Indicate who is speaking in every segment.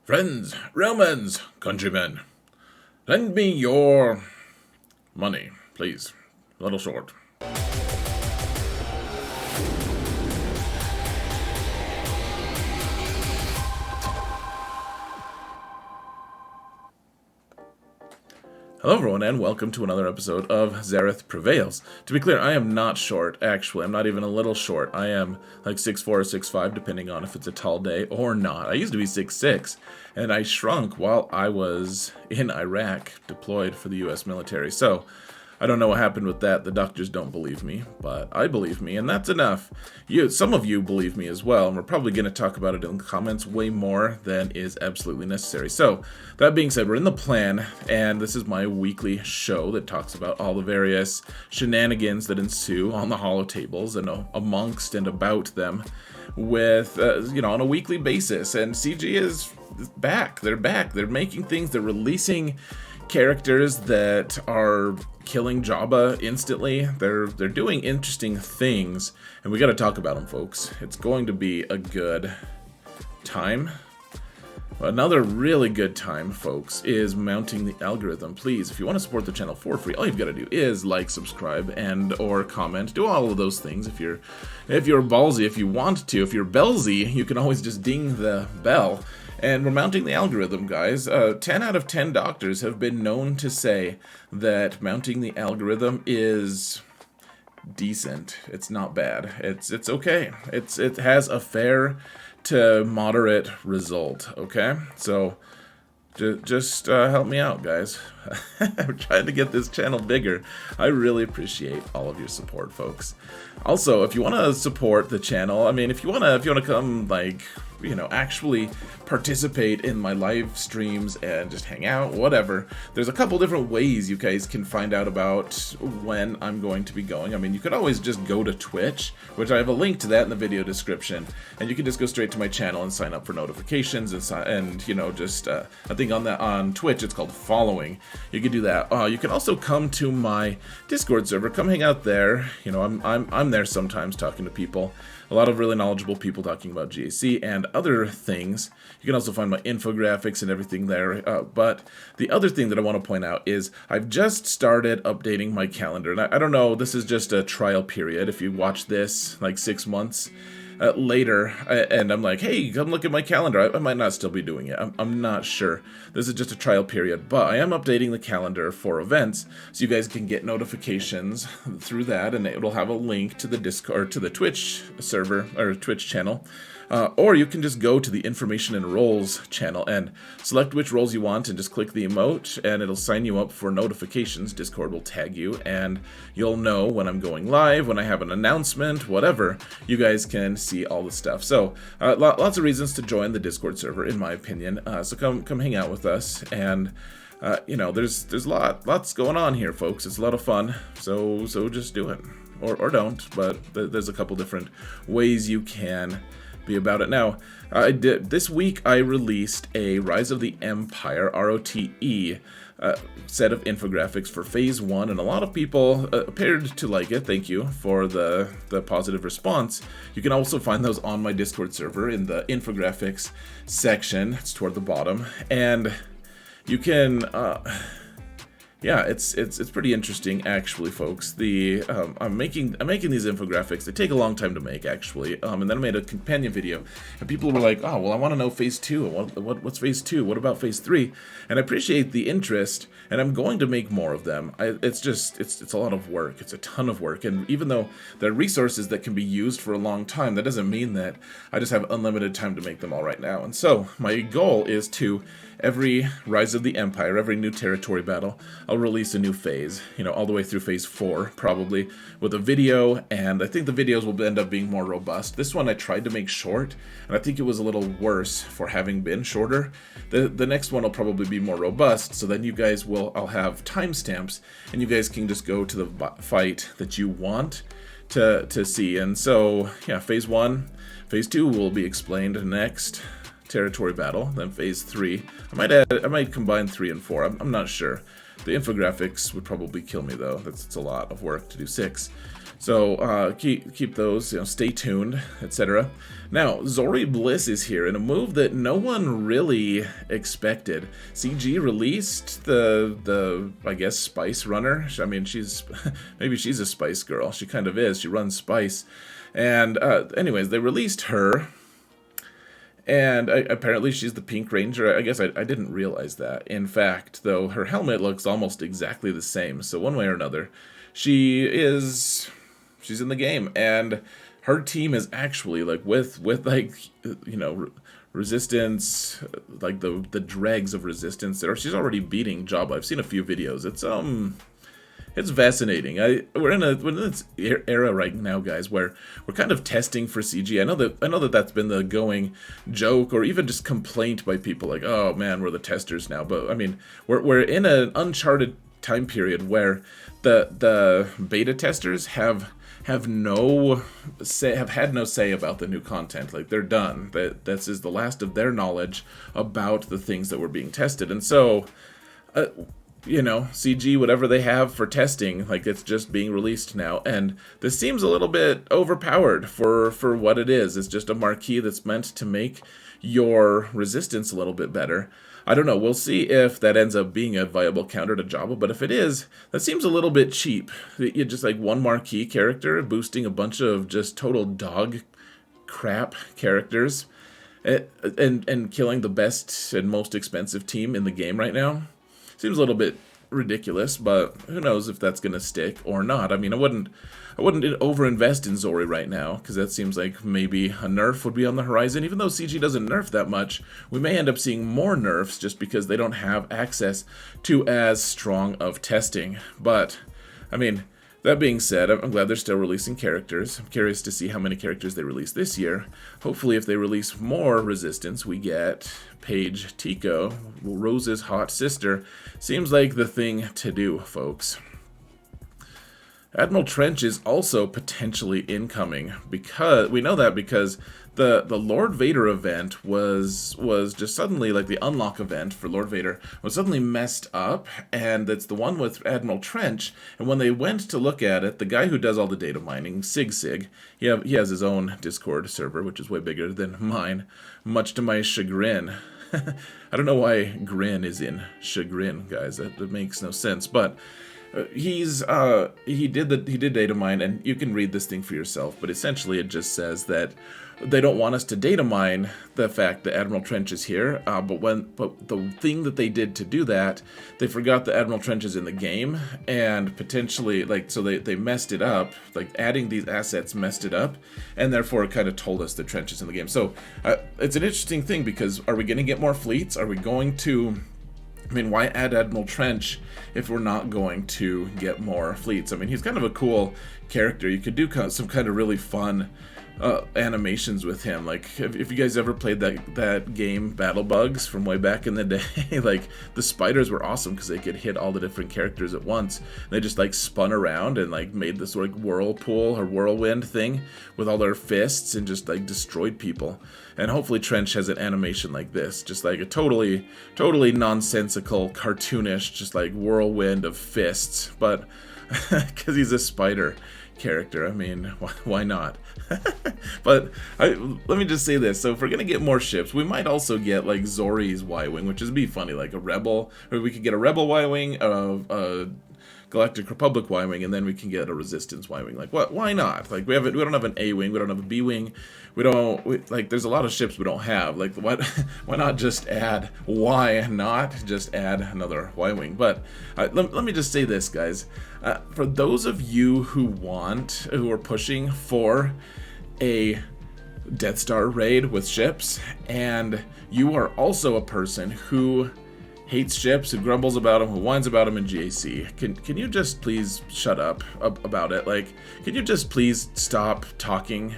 Speaker 1: Friends, Romans, countrymen, lend me your money, please. A little short. Hello everyone and welcome to another episode of Xerath Prevails. To be clear, I am not short, actually. I'm not even a little short. I am like 6'4" or 6'5", depending on if it's a tall day or not. I used to be 6'6", and I shrunk while I was in Iraq, deployed for the US military. So, I don't know what happened with that. The doctors don't believe me, but I believe me, and that's enough. Some of you believe me as well, and we're probably going to talk about it in the comments way more than is absolutely necessary. So, that being said, we're in the plan, and this is my weekly show that talks about all the various shenanigans that ensue on the holotables and amongst and about them with, on a weekly basis. And CG is back. They're back. They're making things. They're releasing characters that are killing Jabba instantly. They're doing interesting things, and we got to talk about them, folks. It's going to be a good time. Another really good time, folks, is mounting the algorithm. Please, if you want to support the channel for free, all you've got to do is like, subscribe, and or comment. Do all of those things. If you're ballsy, if you want to, if you're bellsy, you can always just ding the bell. And we're mounting the algorithm, guys. 10 out of 10 doctors have been known to say that mounting the algorithm is decent. It's not bad. It's okay. It has a fair to moderate result, okay? So just help me out, guys. I'm trying to get this channel bigger. I really appreciate all of your support, folks. Also, if you want to support the channel, I mean, if you want to come, like, actually participate in my live streams and just hang out, whatever, there's a couple different ways you guys can find out about when I'm going to be going. I mean, you could always just go to Twitch, which I have a link to that in the video description, and you can just go straight to my channel and sign up for notifications and I think on Twitch it's called following. You can do that. You can also come to my Discord server. Come hang out there. I'm there sometimes talking to people. A lot of really knowledgeable people talking about GAC and other things. You can also find my infographics and everything there. But the other thing that I want to point out is I've just started updating my calendar. And I don't know, this is just a trial period. If you watch this like 6 months later, and I'm like, hey, come look at my calendar. I might not still be doing it. I'm not sure. This is just a trial period, but I am updating the calendar for events, so you guys can get notifications through that, and it'll have a link to the Discord, to the Twitch server or Twitch channel. Or you can just go to the information and roles channel and select which roles you want and just click the emote and it'll sign you up for notifications. Discord will tag you and you'll know when I'm going live, when I have an announcement, whatever. You guys can see all the stuff. So lots of reasons to join the Discord server, in my opinion. So come hang out with us, and there's lots going on here, folks. It's a lot of fun. So just do it, or don't. But there's a couple different ways you can be about it. Now, this week I released a Rise of the Empire, RotE, set of infographics for Phase 1, and a lot of people appeared to like it. Thank you for the positive response. You can also find those on my Discord server in the infographics section. It's toward the bottom, and you can yeah, it's pretty interesting, actually, folks. I'm making these infographics. They take a long time to make, actually. And then I made a companion video, and people were like, "Oh, well, I want to know Phase 2. What's Phase 2? What about Phase 3?" And I appreciate the interest, and I'm going to make more of them. It's a lot of work. It's a ton of work, and even though there are resources that can be used for a long time, that doesn't mean that I just have unlimited time to make them all right now. And so my goal is to, every Rise of the Empire, every new territory battle, I'll release a new phase, all the way through Phase 4, probably, with a video, and I think the videos will end up being more robust. This one I tried to make short, and I think it was a little worse for having been shorter. The next one will probably be more robust, so then you guys I'll have timestamps, and you guys can just go to the fight that you want to see. And so, yeah, Phase 1, Phase 2 will be explained next. Territory battle, then Phase 3. I might combine 3 and 4. I'm not sure. The infographics would probably kill me, though. It's a lot of work to do 6. So keep those, stay tuned, etc. Now, Zorii Bliss is here in a move that no one really expected. CG released the I guess Spice Runner. I mean, maybe she's a Spice girl. She kind of is. She runs Spice. And anyways, they released her. And apparently she's the Pink Ranger. I guess I didn't realize that. In fact, though, her helmet looks almost exactly the same. So one way or another, she's in the game. And her team is actually, like, with like, Resistance, like the dregs of Resistance. She's already beating Jabba. I've seen a few videos. It's fascinating. We're in this era right now, guys, where we're kind of testing for CG. I know that that's been the going joke, or even just complaint by people, like, oh man, we're the testers now. But I mean, we're in an uncharted time period where the beta testers have had no say about the new content. Like, they're done. This is the last of their knowledge about the things that were being tested, and so. CG, whatever they have for testing, like, it's just being released now. And this seems a little bit overpowered for what it is. It's just a marquee that's meant to make your resistance a little bit better. I don't know. We'll see if that ends up being a viable counter to Jabba, but if it is, that seems a little bit cheap. You just, like, one marquee character boosting a bunch of just total dog crap characters and killing the best and most expensive team in the game right now. Seems a little bit ridiculous, but who knows if that's gonna stick or not. I mean, I wouldn't overinvest in Zorii right now, because that seems like maybe a nerf would be on the horizon. Even though CG doesn't nerf that much, we may end up seeing more nerfs just because they don't have access to as strong of testing. But I mean, that being said, I'm glad they're still releasing characters. I'm curious to see how many characters they release this year. Hopefully, if they release more Resistance, we get Paige Tico, Rose's hot sister. Seems like the thing to do, folks. Admiral Trench is also potentially incoming, because we know that because the Lord Vader event was just suddenly, like, the unlock event for Lord Vader was suddenly messed up, and it's the one with Admiral Trench. And when they went to look at it, the guy who does all the data mining, Sig, he has his own Discord server, which is way bigger than mine, much to my chagrin. I don't know why grin is in chagrin, guys. That makes no sense, but. He did data mine, and you can read this thing for yourself, but essentially it just says that they don't want us to data mine the fact that Admiral Trench is here, but the thing that they did to do that, they forgot that Admiral Trench is in the game, and potentially, like, so they messed it up, like, adding these assets messed it up, and therefore it kind of told us that Trench is in the game. So it's an interesting thing, because are we going to get more fleets? Are we going to... I mean, why add Admiral Trench if we're not going to get more fleets? I mean, he's kind of a cool character. You could do some kind of really fun animations with him. Like, if you guys ever played that game Battle Bugs from way back in the day, like, the spiders were awesome because they could hit all the different characters at once. They just, like, spun around and, like, made this, like, whirlpool or whirlwind thing with all their fists and just, like, destroyed people. And hopefully Trench has an animation like this, just like a totally nonsensical, cartoonish, just like whirlwind of fists, but because he's a spider character, I mean, why not? But let me just say this, so if we're gonna get more ships, we might also get, like, Zorii's Y-Wing, which would be funny, like a Rebel, or we could get a Rebel Y-Wing, a Galactic Republic Y-Wing, and then we can get a Resistance Y-Wing. Like, what? Why not? Like, we don't have an A-Wing, we don't have a B-Wing, like, there's a lot of ships we don't have. Like, why not just add? Why not just add another Y-Wing? But let me just say this, guys. For those of you who are pushing for a Death Star raid with ships, and you are also a person who hates ships, who grumbles about them, who whines about them in GAC. Can you just please shut up about it? Like, can you just please stop talking,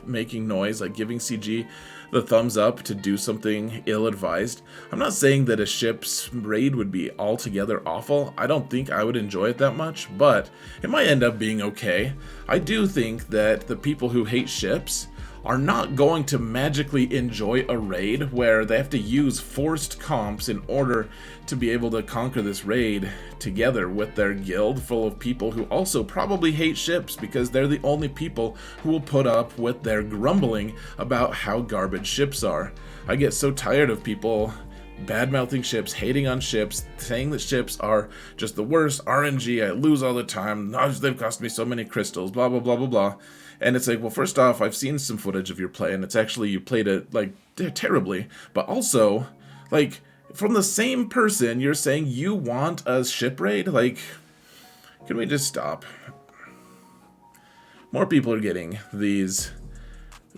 Speaker 1: making noise, like giving CG the thumbs up to do something ill-advised? I'm not saying that a ship's raid would be altogether awful. I don't think I would enjoy it that much, but it might end up being okay. I do think that the people who hate ships are not going to magically enjoy a raid where they have to use forced comps in order to be able to conquer this raid together with their guild full of people who also probably hate ships because they're the only people who will put up with their grumbling about how garbage ships are. I get so tired of people bad-mouthing ships, hating on ships, saying that ships are just the worst, RNG, I lose all the time, they've cost me so many crystals, blah, blah, blah, blah, blah. And it's like, well, first off, I've seen some footage of your play, and it's actually, you played it, like, terribly. But also, like, from the same person, you're saying you want a ship raid? Like, can we just stop? More people are getting these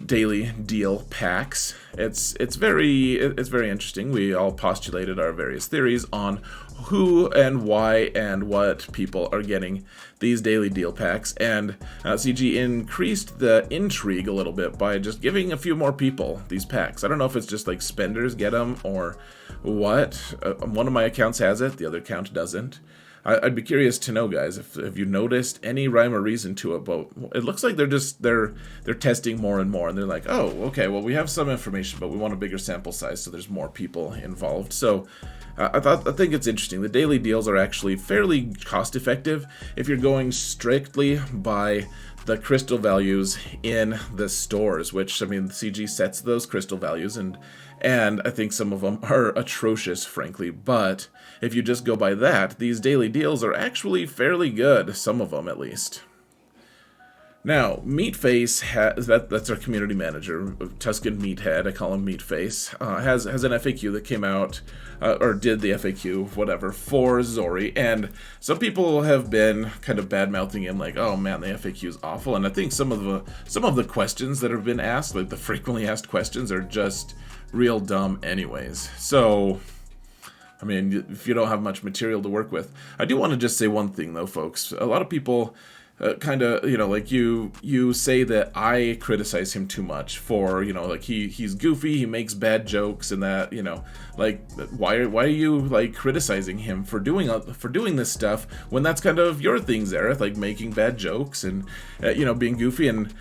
Speaker 1: daily deal packs. It's very interesting. We all postulated our various theories on who and why and what people are getting these daily deal packs, and CG increased the intrigue a little bit by just giving a few more people these packs. I don't know if it's just like spenders get them or what. One of my accounts has it, the other account doesn't. I'd be curious to know, guys, if you noticed any rhyme or reason to it, but it looks like they're testing more and more, and they're like, oh, okay, well, we have some information, but we want a bigger sample size, so there's more people involved. So I think it's interesting. The daily deals are actually fairly cost-effective if you're going strictly by the crystal values in the stores, which, I mean, the CG sets those crystal values, and I think some of them are atrocious, frankly, but if you just go by that, these daily deals are actually fairly good, some of them at least. Now, Meatface that's our community manager, Tuscan Meathead, I call him Meatface, has an FAQ that came out, or did the FAQ, whatever, for Zorii, and some people have been kind of bad-mouthing him, like, oh man, the FAQ is awful, and I think some of the questions that have been asked, like the frequently asked questions, are just real dumb anyways. So, I mean, if you don't have much material to work with. I do want to just say one thing, though, folks. A lot of people kind of, like you say that I criticize him too much for, like he's goofy, he makes bad jokes, and that, like why are you like criticizing him for doing this stuff when that's kind of your thing, Zareth, like making bad jokes and being goofy. And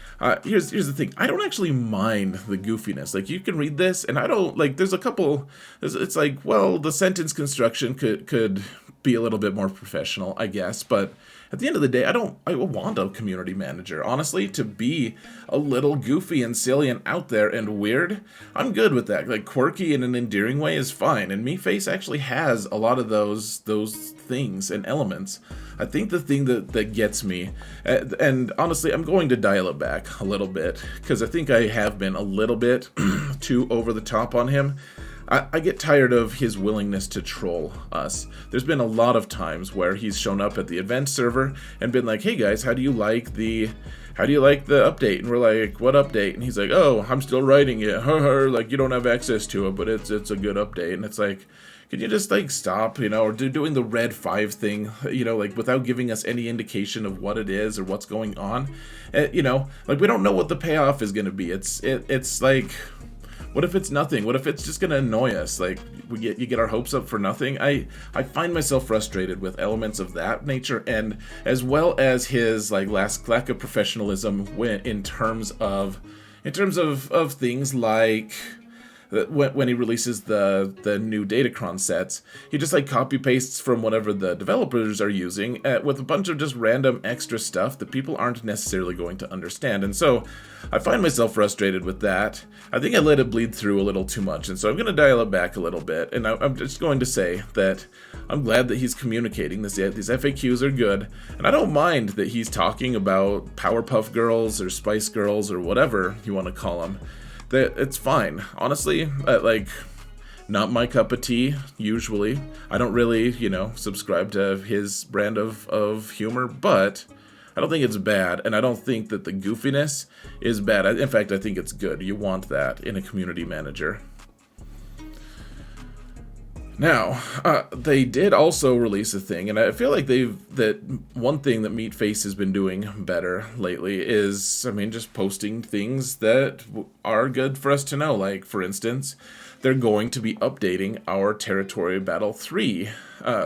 Speaker 1: here's the thing, I don't actually mind the goofiness. Like, you can read this, and I don't like. There's a couple. It's like, well, the sentence construction could be a little bit more professional, I guess, but at the end of the day, I want a community manager, honestly, to be a little goofy and silly and out there and weird. I'm good with that. Like, quirky in an endearing way is fine, and Meatface actually has a lot of those things and elements. I think the thing that gets me, and honestly, I'm going to dial it back a little bit, because I think I have been a little bit too over the top on him. I get tired of his willingness to troll us. There's been a lot of times where he's shown up at the event server and been like, hey guys, how do you like the update? And we're like, what update? And he's like, oh, I'm still writing it. Like, you don't have access to it, but it's a good update. And it's like, can you just like stop, or doing the red 5 thing, like without giving us any indication of what it is or what's going on? Like, we don't know what the payoff is going to be. It's like, what if it's nothing? What if it's just gonna annoy us? Like, you get our hopes up for nothing? I find myself frustrated with elements of that nature, and as well as his like lack of professionalism in terms of things like when he releases the new Datacron sets, he just like copy pastes from whatever the developers are using with a bunch of just random extra stuff that people aren't necessarily going to understand. And so I find myself frustrated with that. I think I let it bleed through a little too much, and so I'm going to dial it back a little bit. And I'm just going to say that I'm glad that he's communicating this. These FAQs are good, and I don't mind that he's talking about Powerpuff Girls or Spice Girls or whatever you want to call them. It's fine. Honestly, like, not my cup of tea, usually. I don't really, subscribe to his brand of humor, but I don't think it's bad, and I don't think that the goofiness is bad. In fact, I think it's good. You want that in a community manager. Now, they did also release a thing, and I feel like that one thing that Meatface has been doing better lately is, just posting things that are good for us to know. Like, for instance, they're going to be updating our Territory Battle 3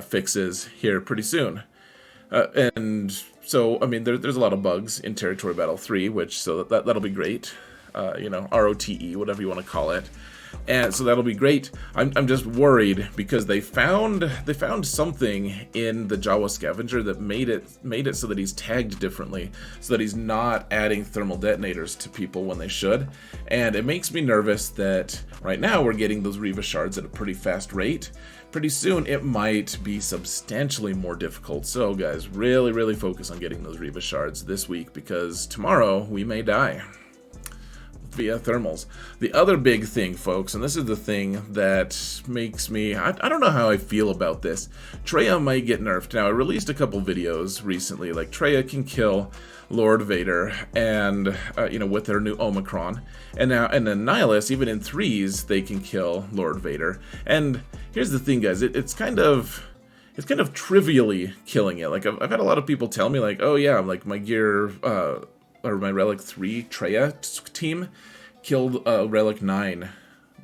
Speaker 1: fixes here pretty soon. And so, there's a lot of bugs in Territory Battle 3, so that'll be great. ROTE, whatever you want to call it. And so that'll be great. I'm just worried because they found something in the Jawa scavenger that made it so that he's tagged differently, so that he's not adding thermal detonators to people when they should. And it makes me nervous that right now we're getting those Reva shards at a pretty fast rate. Pretty soon it might be substantially more difficult. So guys, really focus on getting those Reva shards this week, because tomorrow we may die via thermals. The other big thing, folks, and this is the thing that makes me, I don't know how I feel about this. Traya might get nerfed. Now, I released a couple videos recently, like Traya can kill Lord Vader, and with their new Omicron, and then Nihilus, even in 3s, they can kill Lord Vader. And here's the thing, guys, it's kind of trivially killing it. Like I've had a lot of people tell me, like, oh yeah, like my gear or my Relic 3 Traya team killed Relic 9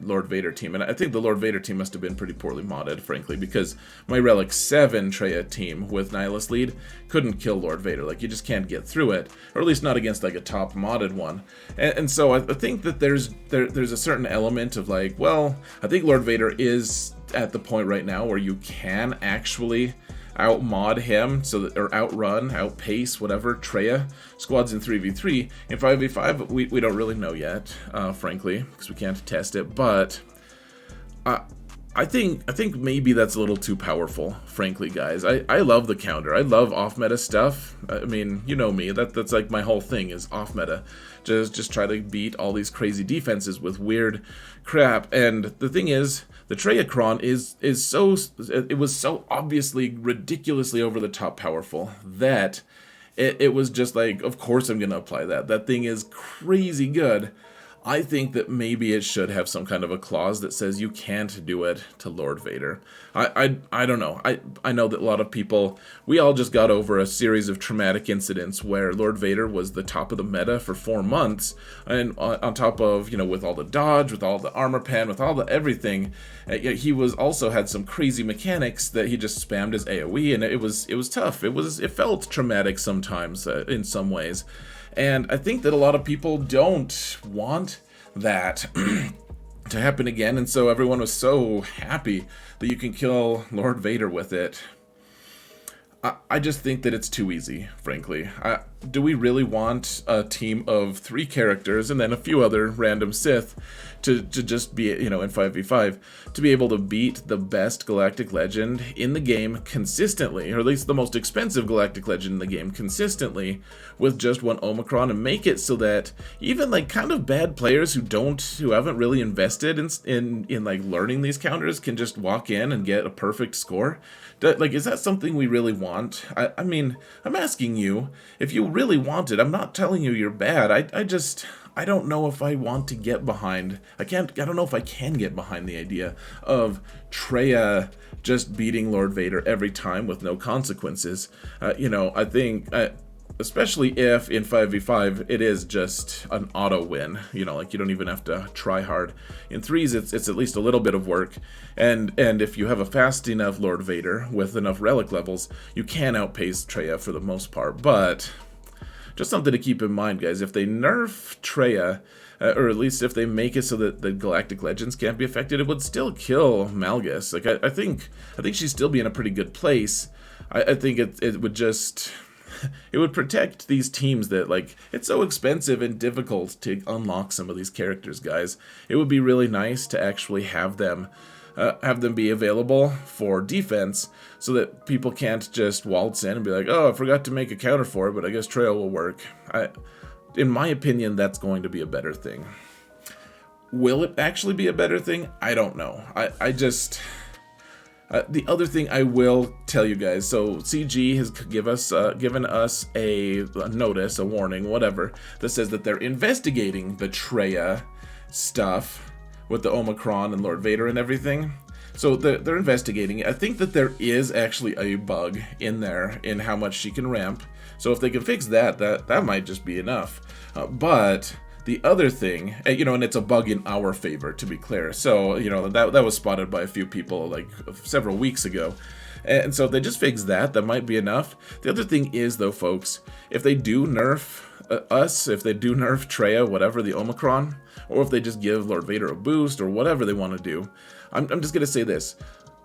Speaker 1: Lord Vader team. And I think the Lord Vader team must have been pretty poorly modded, frankly, because my Relic 7 Traya team with Nihilus lead couldn't kill Lord Vader. Like, you just can't get through it, or at least not against like a top modded one. And so I think that there's a certain element of like, well, I think Lord Vader is at the point right now where you can actually outmod him, so that, or outrun, outpace whatever Traya squads in 3v3. In 5v5, we don't really know yet, frankly, because we can't test it. But I think maybe that's a little too powerful, frankly, guys. I love the counter. I love off-meta stuff. I mean, you know me. That's like my whole thing is off-meta. Just try to beat all these crazy defenses with weird crap. And the thing is, the Trayacron it was so obviously ridiculously over the top powerful that it was just like, of course I'm gonna apply that. That thing is crazy good. I think that maybe it should have some kind of a clause that says you can't do it to Lord Vader. I don't know. I know that a lot of people, we all just got over a series of traumatic incidents where Lord Vader was the top of the meta for 4 months, and on top of, with all the dodge, with all the armor pen, with all the everything, he was also had some crazy mechanics that he just spammed his AoE, and it was tough. It felt traumatic sometimes in some ways. And I think that a lot of people don't want that to happen again, and so everyone was so happy that you can kill Lord Vader with it. I just think that it's too easy, frankly. Do we really want a team of 3 characters and then a few other random Sith to just be, in 5v5, to be able to beat the best Galactic Legend in the game consistently, or at least the most expensive Galactic Legend in the game consistently, with just one Omicron, and make it so that even like kind of bad players who haven't really invested in like learning these counters can just walk in and get a perfect score? Like, is that something we really want? I mean, I'm asking you, if you really want it, I'm not telling you you're bad. I don't know if I want to get behind. I don't know if I can get behind the idea of Traya just beating Lord Vader every time with no consequences. I think, especially if in 5v5 it is just an auto win, like you don't even have to try hard. In 3s it's at least a little bit of work, and if you have a fast enough Lord Vader with enough relic levels, you can outpace Traya for the most part. But just something to keep in mind, guys, if they nerf Traya, or at least if they make it so that the Galactic Legends can't be affected, it would still kill Malgus. Like, I think she'd still be in a pretty good place. I think it would just, it would protect these teams that, like, it's so expensive and difficult to unlock some of these characters, guys. It would be really nice to actually have them be available for defense, so that people can't just waltz in and be like, oh, I forgot to make a counter for it, but I guess Traya will work. In my opinion, that's going to be a better thing. Will it actually be a better thing? I don't know. The other thing I will tell you guys, so CG has given us a notice, a warning, whatever, that says that they're investigating the Traya stuff with the Omicron and Lord Vader and everything. So they're investigating it. I think that there is actually a bug in there in how much she can ramp. So if they can fix that might just be enough. But the other thing, and it's a bug in our favor, to be clear. So, that was spotted by a few people like several weeks ago. And so if they just fix that might be enough. The other thing is, though, folks, if they do nerf us if they do nerf Traya, whatever, the Omicron, or if they just give Lord Vader a boost, or whatever they want to do. I'm just going to say this.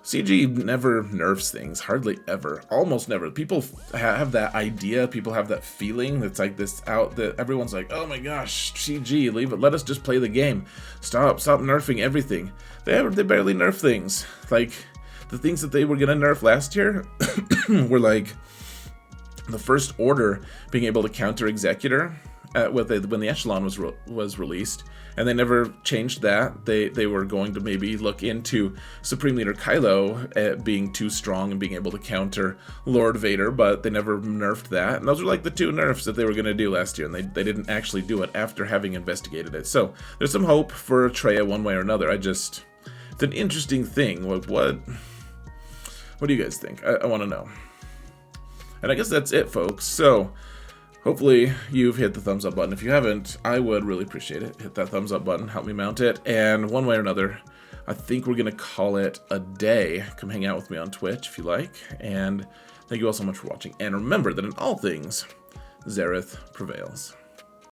Speaker 1: CG never nerfs things, hardly ever, almost never. People have that idea, people have that feeling that's like this out, that everyone's like, oh my gosh, CG, leave it, let us just play the game. Stop nerfing everything. They barely nerf things. Like, the things that they were gonna nerf last year were like the First Order being able to counter Executor when the Echelon was released, and they never changed that. They were going to maybe look into Supreme Leader Kylo being too strong and being able to counter Lord Vader, but they never nerfed that. And those were like the two nerfs that they were going to do last year, and they didn't actually do it after having investigated it. So there's some hope for Traya one way or another. It's an interesting thing. What do you guys think? I want to know. And I guess that's it, folks. So hopefully you've hit the thumbs up button. If you haven't, I would really appreciate it. Hit that thumbs up button, help me mount it. And one way or another, I think we're going to call it a day. Come hang out with me on Twitch if you like. And thank you all so much for watching. And remember that in all things, Zereth prevails.